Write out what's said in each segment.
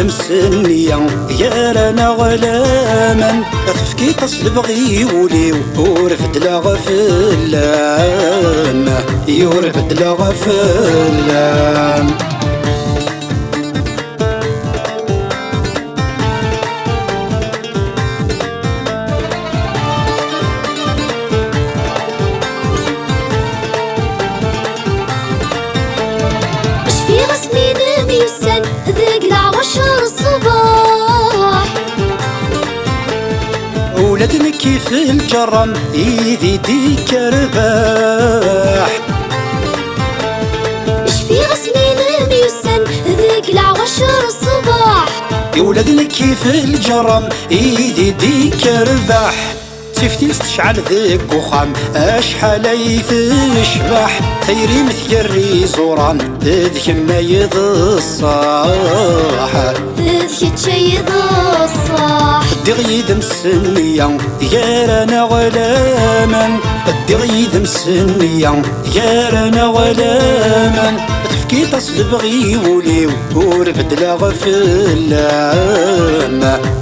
مسنية يا رانا غلاما تفكي تصل بغي ولي ورفد لا غفلام يورفد لا غفلام ولدنا كيف الجرم ايدي ديك رباح اش في غسمين ميوسن ذيك العواشر الصباح يا ولدنا كيف الجرم ايدي ديك رباح تفتي تشعل ذيك وخام اشحال يتشبح تيري مثيري زوران ذيك ما يضصاح ذيك تشيد الصاح الدغيد مسنية يا رانا غلاما الدغيد مسنية يا رانا غلاما تفكي تصل بغي ولي وربد لا غفلام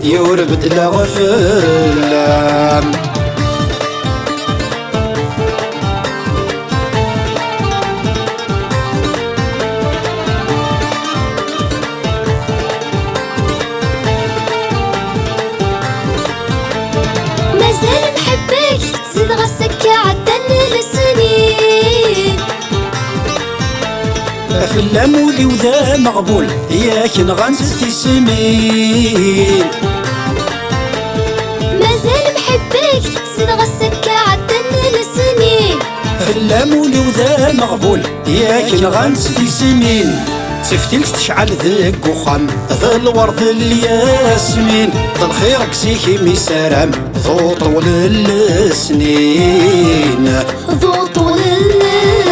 يوربد لا غفلام مازال نحبك تزيد غسك عدن السنين في اللامولي وذا مقبول ياك نغنستي سمين مازال نحبك تزيد غسك عدن السنين في اللامولي وذا مقبول ياك نغنستي سمين تفتيل تشعل ذيك وخام ذا الورد الياسمين ذا الخير كسيكي ميسارام ذو طول السنين ذو طول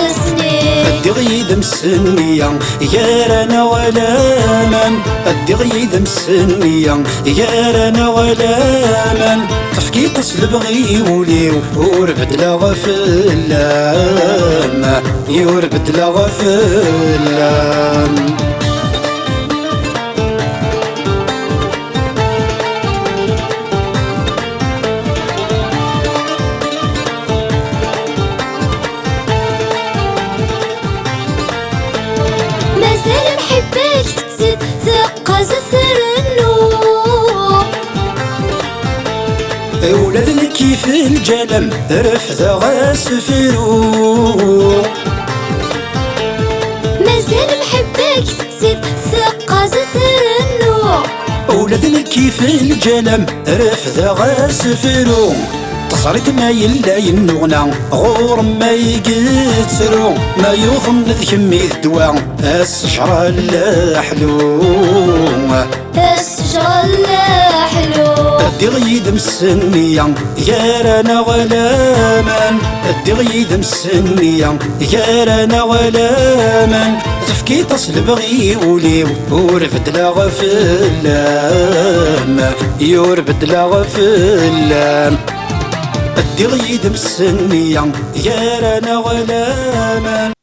السنين الدغيد مسنية يا رانا غلاما الدغيد مسنية يا رانا غلاما تفكي تصل بغي ولي وربد لا غفلام يوربد لا غفلام مازال نحبك تزيد ثقة زثر النور ولدنا كيف الجلم رفض غاسفرو مازال نحبك تزيد ثقة زثر النور ولدنا كيف الجلم رفض غاسفرو تصريت ما يلا ينغنى غور ما يقترو ما يوثن ذكمي الدواء الشجرة الحلو الشجرة الحلو الدغيد مسنية يا رانا غلاما الدغيد مسنية يا رانا غلاما تفكي تصل بغي ولي ورفد لا غفلام يوربد لا غفلام الدغيد مسنية يا رانا غلاما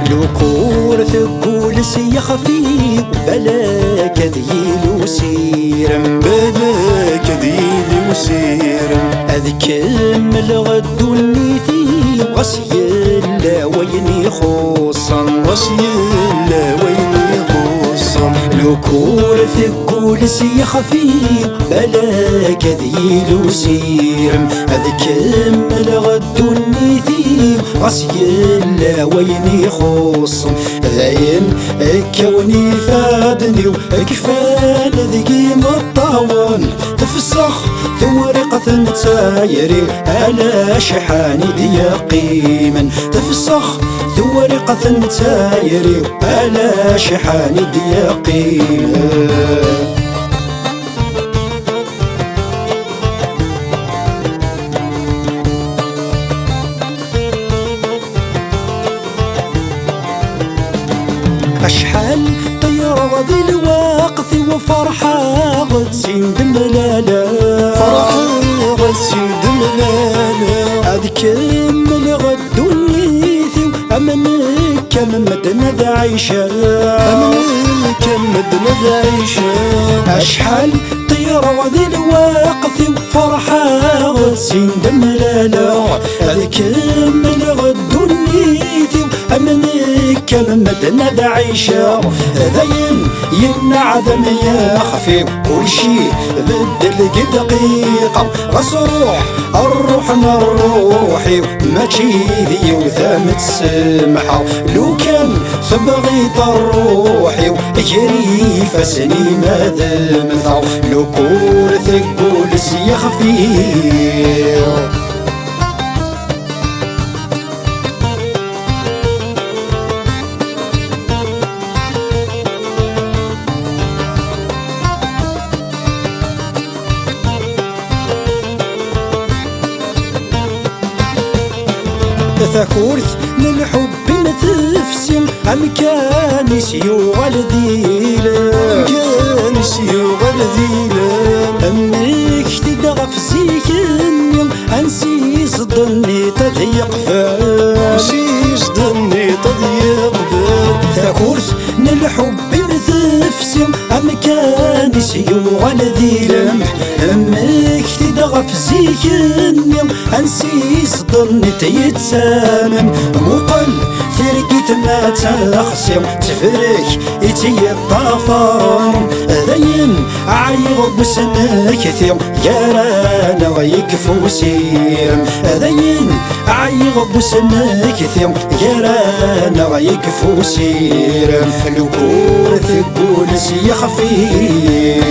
لوكور ثقول سي خفيف بلاك ذيل وسيرم بلاك ذيل وسيرم أذكم الغد والنيثي غسيل وين يخصن غسيل وين يخصن لوكور ثقول سي خفيف بلاك ذيل وسيرم أذكم الغد والنيثي غسيل وين يخص ذاين كوني فادني وكفان ذيكي مطاون تفسخ ثورقة نتايري على شحاني ديا قيما تفسخ ثورقة نتايري على شحاني ديا قيما أشحال طيرة غادي الوقت وفرحة غتسين دملالا، فرحة غتسين دملالا، هاد كمل غدو نيثي أمنك كمدنا ذا عيشة، أمنك كمدنا ذا عيشة. أشحال طيرة غادي الوقت وفرحة غتسين دملالا، هاد كمل غدو نيثي أمنك كمدنا ذا عيشة. ذاين ينعدم يا خفيف كلشي بدل قد دقيقة، غاس الروح روحي ماشي ذي وثامت السمحة. لو كان تبغيت روحي ويجري فاسني ما دمثا، لو كورثك قولس يا خفيف. ثكورث للحب مثفسي أمكاني سيوغ الذيلة، أمكاني سيوغ الذيلة، أمك تدغف زيكني أنسي صدني تضيق فال، نسي صدني تضيق فال. ثكورث للحب مثفسي أمكاني سيوغ الذيلة، أمك تدغف زيكني أنسي صدني تيتسامم. وقل ثرقيت ما تخسر تفرك إتي الطفران، ذاين عيغ بسنك كثير يا رانا غيكفو سيرم، ذاين عيغ بسنك كثير يا رانا غيكفو سيرم. الكور ثقول سي خفيف.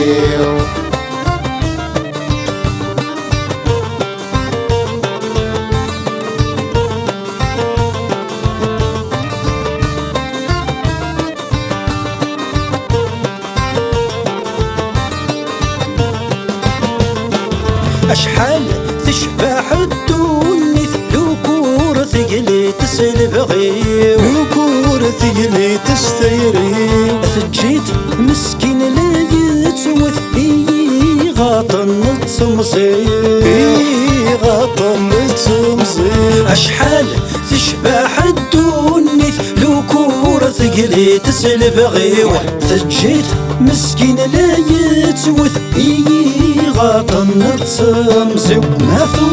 أشحال تشبح الدنيا ذكور ثقلي تسلب غيو، ذكور ثقلي تستيري، ثجيت مسكين لا يتوث غاطن تمصير، غاطن تمصير. أشحال تشبح الدنيا ذكور ثقلي تسلب غيو، ثجيت مسكين لا يتوث غاطن تمزي. ما ثو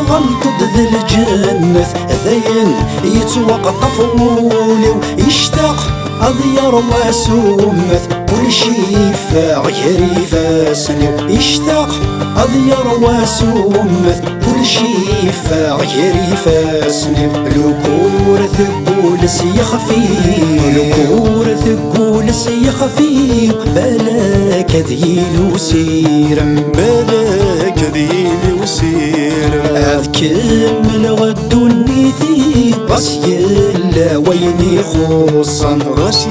غلطد ذي الجنة ذاين يتوقف ولي ويشتاق أضيار واسومث كلشي فغيري فاسني، يشتاق أضيار واسومث كلشي فغيري فاسني. الكور ثقول سي خفيف، الكور ثقول سي خفيف، بلاك ذيل وسيرم، بلاك ذيل وسيرم. أذكم الغد النيثي غسي لا ويني خصا، غسي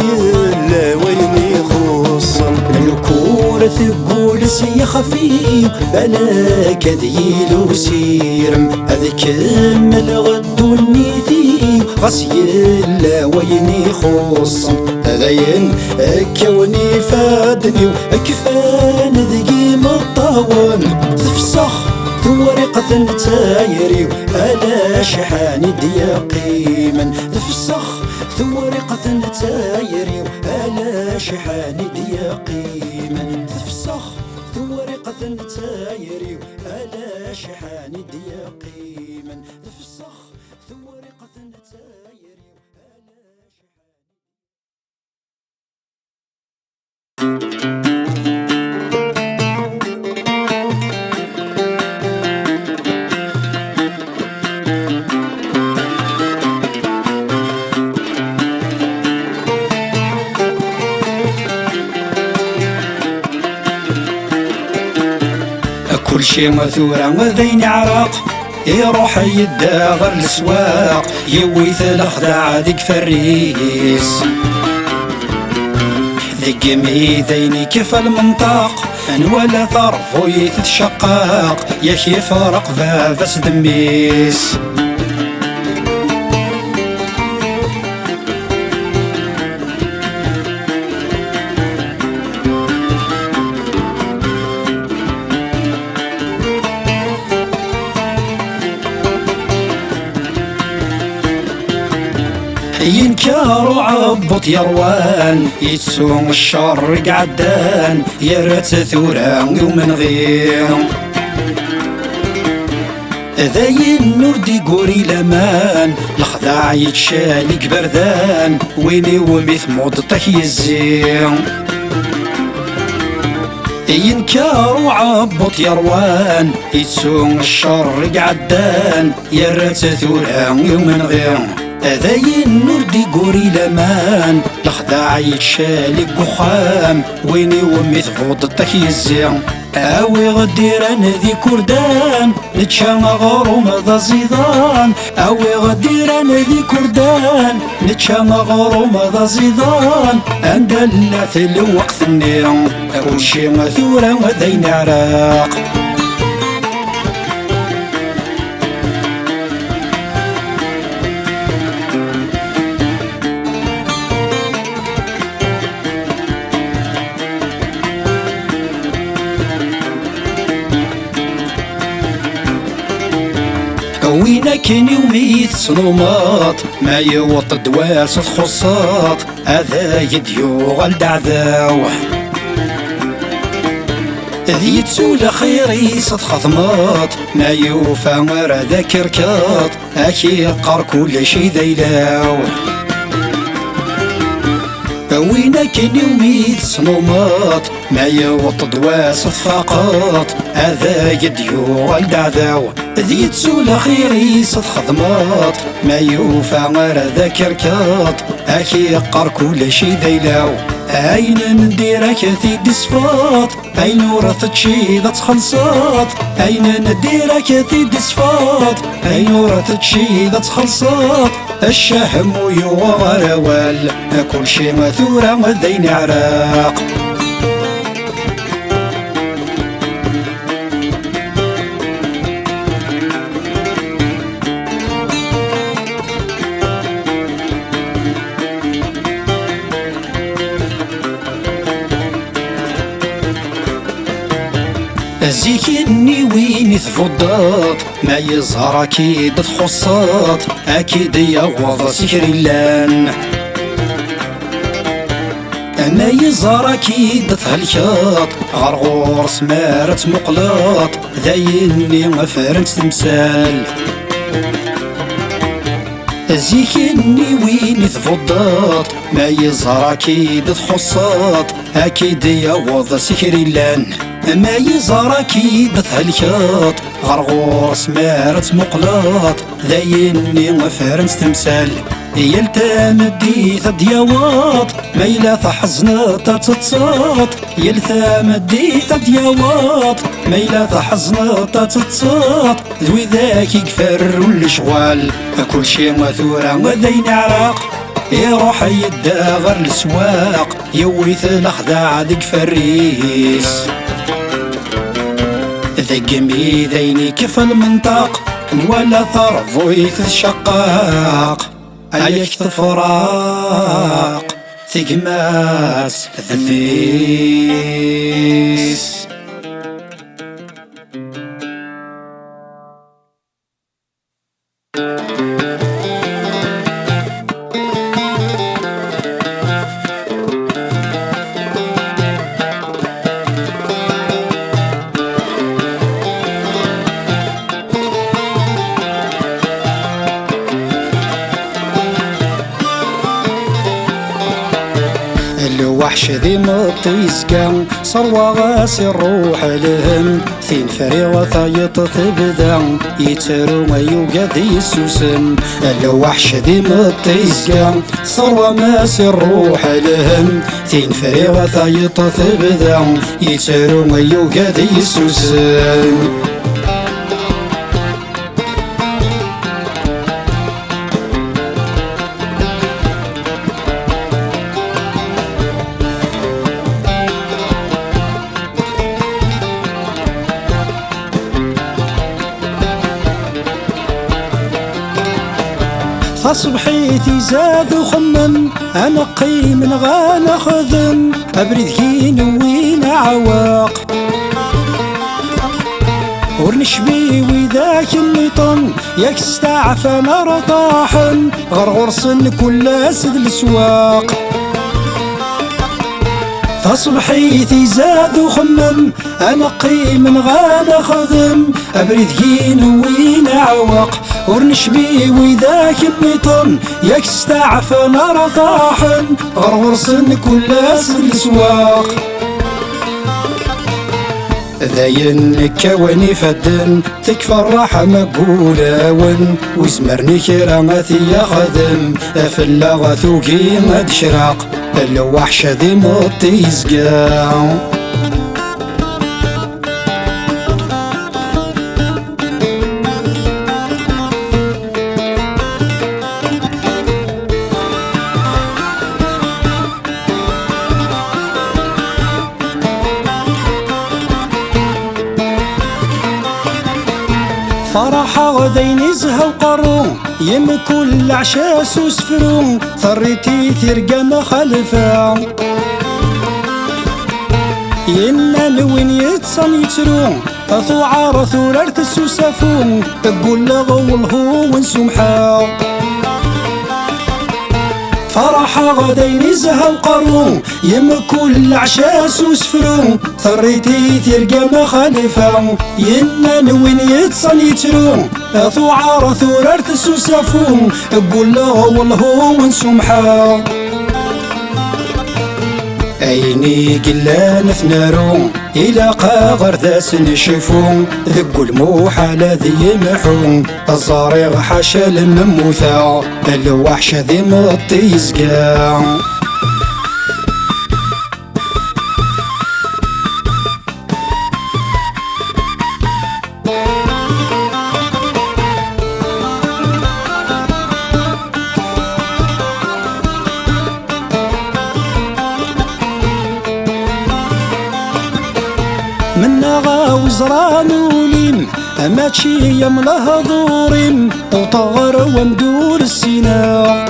لا ويني خصا. الكور ثقول سي خفيف، بلاك ذيل وسيرم. أذكم الغد النيثي غسي لا ويني خصا، ذاين كوني فادني وكفان ذقي مطاون. تفسخ ثورقة تايري ألا شحاني ديا قيما، تفسخ ثورقة تايري ألا شحاني ديا قيما، تفسخ ثورقة تايري ألا شحاني ديا قيما، تفسخ ثورقة تايري ألا شحاني. كل شي مثورة وذين عراق يروح يداغر السواق، يويث الأخدع ديك فريس ذيك ميديني كيف المنطق ولا طرف ويتشقاق، ياك يفرق ذا دميس. ينكر وعبط يروان يتسوم الشر قعدان يرات ثورة ومن غير ذاين نور دي قوري لمان الخضاع يتشالك بردان ويني ومث موضتك يزين ينكر وعبط يروان يتسوم الشر قعدان يرات ثورة ومن غير ذاين نور دي قوري لمان الخضاع يتشالك قخام ويني ومث موضتك يزين اوي غديران ذي كردان نتشام غروم ذا زيدان اوي غديران ذي كردان نتشام غروم ذا زيدان اندلعت الوقت النيم كل شي مثورة ذين عراق وينا كان يوميت صنومات ما يوط دواس تخصات هذا يديو غلد عذاو ذي تسول خيري صد خضمات ما يوفى مرا ذاك ركات اكي قار كل شي ذيلاو وينا كان يوميت صنومات ما يوط دواس الفاقات هذا يديو غلد عذاو ذي تسول خيري صد خضمات ما يوفى غير ذاك ركات اكي قار كل شي ذيلاو اين نديرك ثيد صفات اين ورثت شي ذا تخلصات اين نديرك ثيد صفات اين ورثت شي ذا تخلصات الشهم ويوغروال كل شي مثورة ذين عراق زيكني وين تفضات ما يظهر اكيد تخصات اكيد يغوض سكر اللان ما يظهر اكيد تهلكات غرغور سمارة مقلاط ذايني مفرنت تمثال زيكني وين تفضات ما يظهر اكيد تخصات اكيد يغوض سكر اللان ما يظهر اكيد تهلكات غرغور سمارة مقلاط ذايني مفرنت تمثال يلتام ديث دياوات ما يلاث حزنات تتصات يلتام ديث دياوات ما يلاث حزنات تتصات ذوي ذاك يكفر الشوال كل شي مثورة وذين عراق يروح يداغر السواق يويث الأخداع ذيك فريس ذقمي ذيني كيف المنطق ولا ثرض يتشقاق عليك تفراق ثقماس ذنيس الوحش ذي مطيسكا صروا غاسي الروح لهم ثين فريغة ثايط ثبذا يترو ما يوقع ذي السوسن الوحش ذي مطيسكا صروا ماسي الروح لهم ثين فريغة ثايط ثبذا يترو ما يوقع ذي السوسن فصبحيتي زاد وخمم انا قيم غانا خذم ابرد كين وين عواق ورنشبي وذاك النطن ياك استعفى نار طاحن غرغرسن كل اسد السواق فصبحيتي زاد وخمم انقي من غانا خذم ابريد كين وين عوق ورنشبي وذاك النطن ياك استعفى نار طاحن غرغرسن كل اسد السواق ذاين كواني فدن تكفى الراحة مقولة ون وزمرني كرامتي يا خدم افلا غثوكي مد شراق الوحش ذي مطي يزقاو فرحة غدين زها وقرون يم كل عشاس وسفرون ثريتي ترقى مخالفة ينا لوين يتصن يترون أثو عارثو رارتس وسافون تقول لغول هو ونسمحا فرحة غدين زها وقرون يم كل عشاس وسفرون ثريتي ترقى مخالفة ينا نوين يتصن يترون أثو عارثو رارتس وسافون قول له والله ونسمحا عيني قلان ثنارون إلى قاغر ذاس نشفون ذقو الموحل ذي يمحون الزريغ حاشا المموثا الوحش ذي مطي يزقا منا غاوزران وليم أماتشي يملها ظوريم وطغر وندور السينا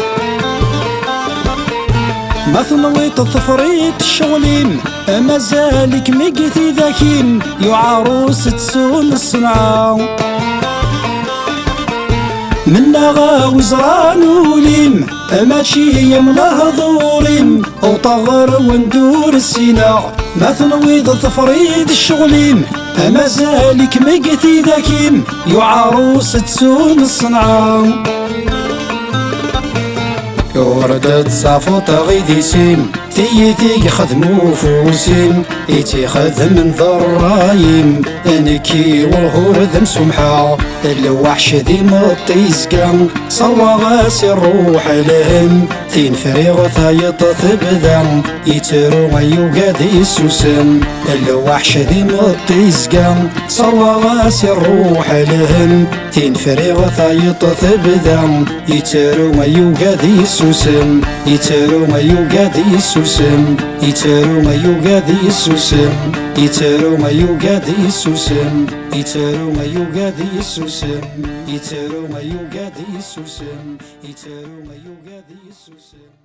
ما ثنويت الثفريت الشغلين أما زالك مقتي ذاكين يعروس تسون الصنعة منا غاوزران وليم أماتشي يملها ظوريم وطغر وندور السينا ما ثنويض التفريد الشغلين أما زالك مقتي ذاكين يعروس تسون الصنعة وردت صافو تغيدي سيم ثيتي خدمو فوسيم ايتي خدم من ضرايم انكي والهور ذم سمحا الوحش ذي مطي يزقا صوا غاسي الروح لهم ثين فريغ ثايط ثبذا يترو يوقاد يسوسم الوحش ذي مطي يزقا صوا غاسي الروح لهم ثين فريغ ثايط ثبذا يترو يوقاد يسوسم يترو يوقاد يسوسم يترو يوقاد يسوسم يترو يوقاد يسوسم يترو يوقاد يسوسم يترو يوقاد يسوسم يترو يوقاد يسوسم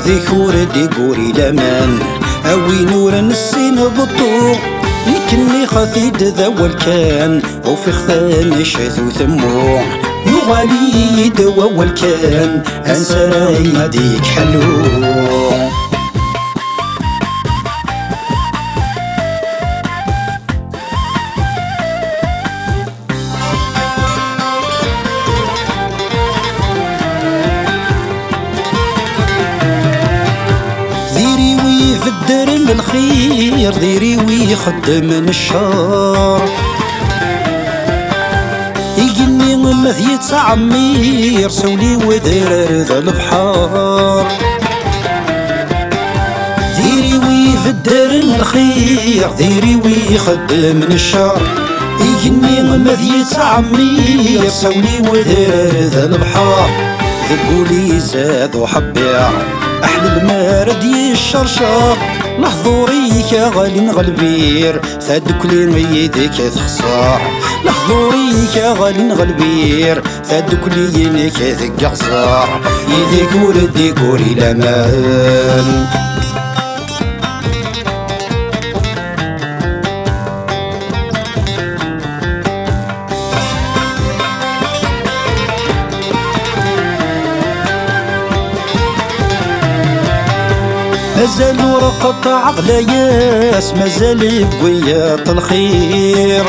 يذكر ديقوري لمن أوي نور السين بطو يكني خفيد ذا والكان وفي خثان شاثو ثمو يغالي يدوى والكان أنسى يديك حلو الخير ديري ويخدم الشر يجني مثيت عمير سولي ودير ذا البحار ديري ويفدر الخير ديري ويخدم الشر يجني مثيت عمير سولي ودير ذا البحار ذقولي زاد وحبير أحلى المارد يشرشر لحضوريك غالي نغلبير ثادك لي يديك تخسر لحضوريك غالي نغلبير ثادك لي ينك تقصر يديك وردي كوري لمان مازال ورقة غلاياس مازال بوياط الخير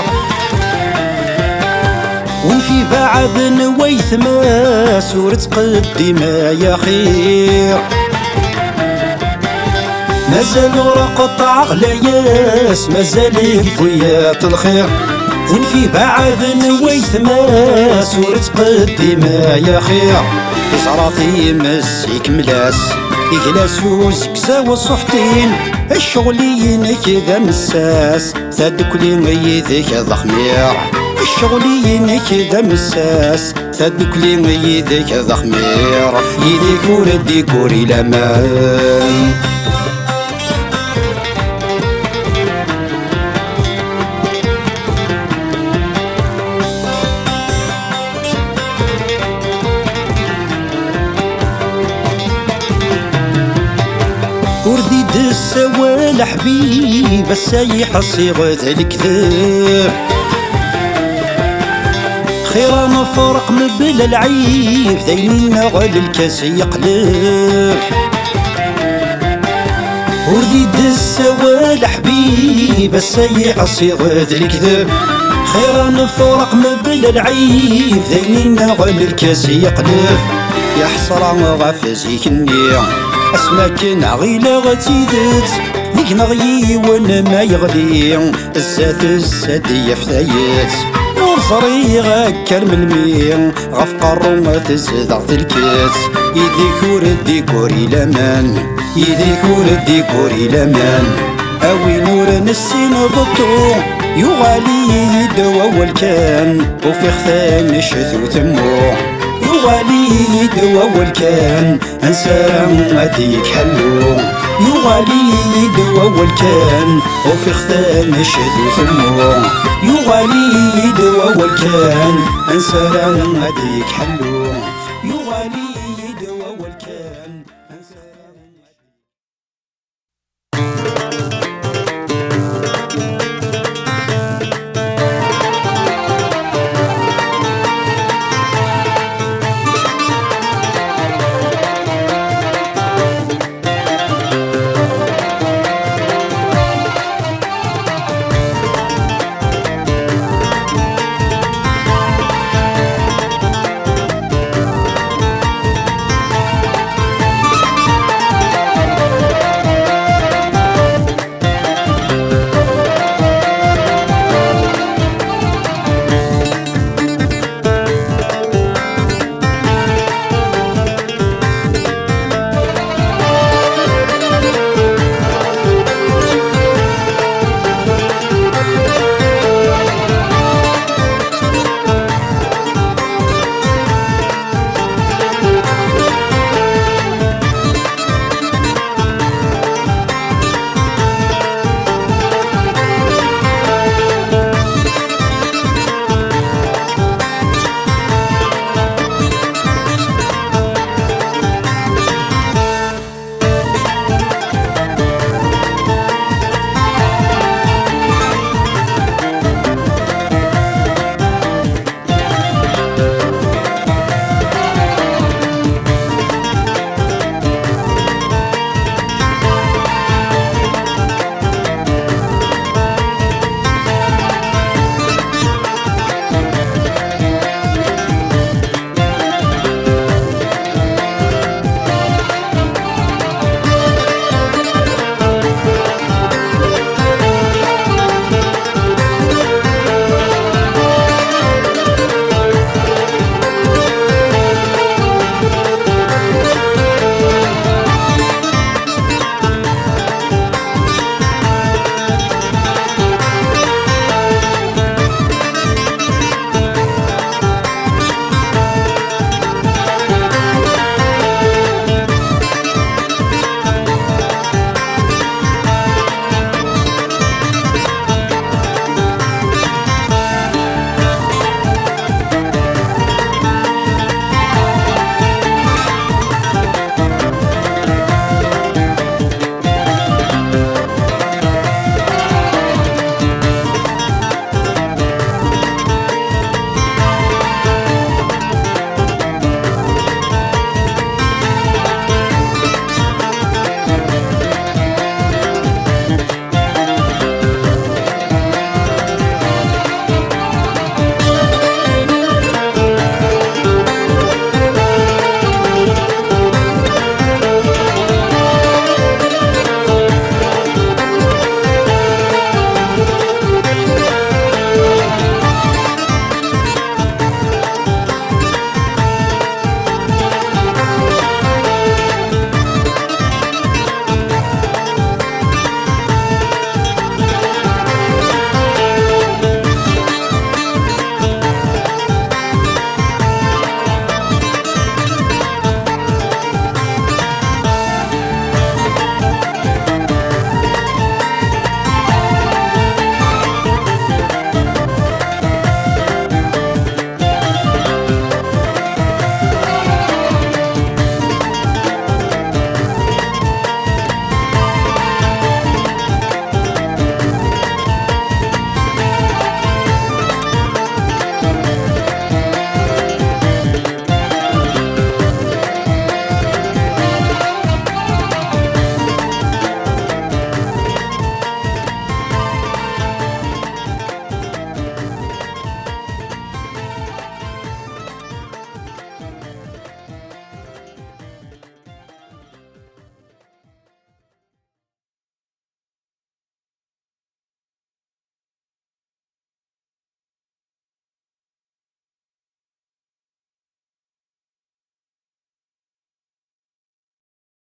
وفي بعض نويث ما سورة قديمة يا خير مازال ورقة غلاياس مازال بوياط الخير وفي بعض نويث ما سورة قديمة يا خير إزراثي مسيك ملاس إجلاس وزكزا وصحتين الشغلين كذا مساس ثادك لي ميذك ضخمير الشغلين كذا مساس ثادك لي ميذك ضخمير يديك وردي كوري لمان وردي دسوا الحبيب السايح صيغ الكذب خير نفرق مبلا العيب ذيننا غل الكاس يقلب وردي دسوا الحبيب السايح صيغ الكذب خير نفرق مبلا العيب ذيننا غل الكاس يقلب يا حسرة غافزيك النية اسمك نغيلا غتيدت ذيك نغيي وانا ما يغلي الزات الزادية فتايت ورصري غاكر من مين غف قرو ما تزدغ الكيت يديك وردي كوري لمان يديك وردي كوري لمان اوي نور نسين بطو يغالي دوا والكان وفي ختام شثو تمو يغالي دوا والكان انسان اديك حلو يغالي دوا والكان وفي ختام الشذو ثمو يغالي دوا والكان انسان اديك حلو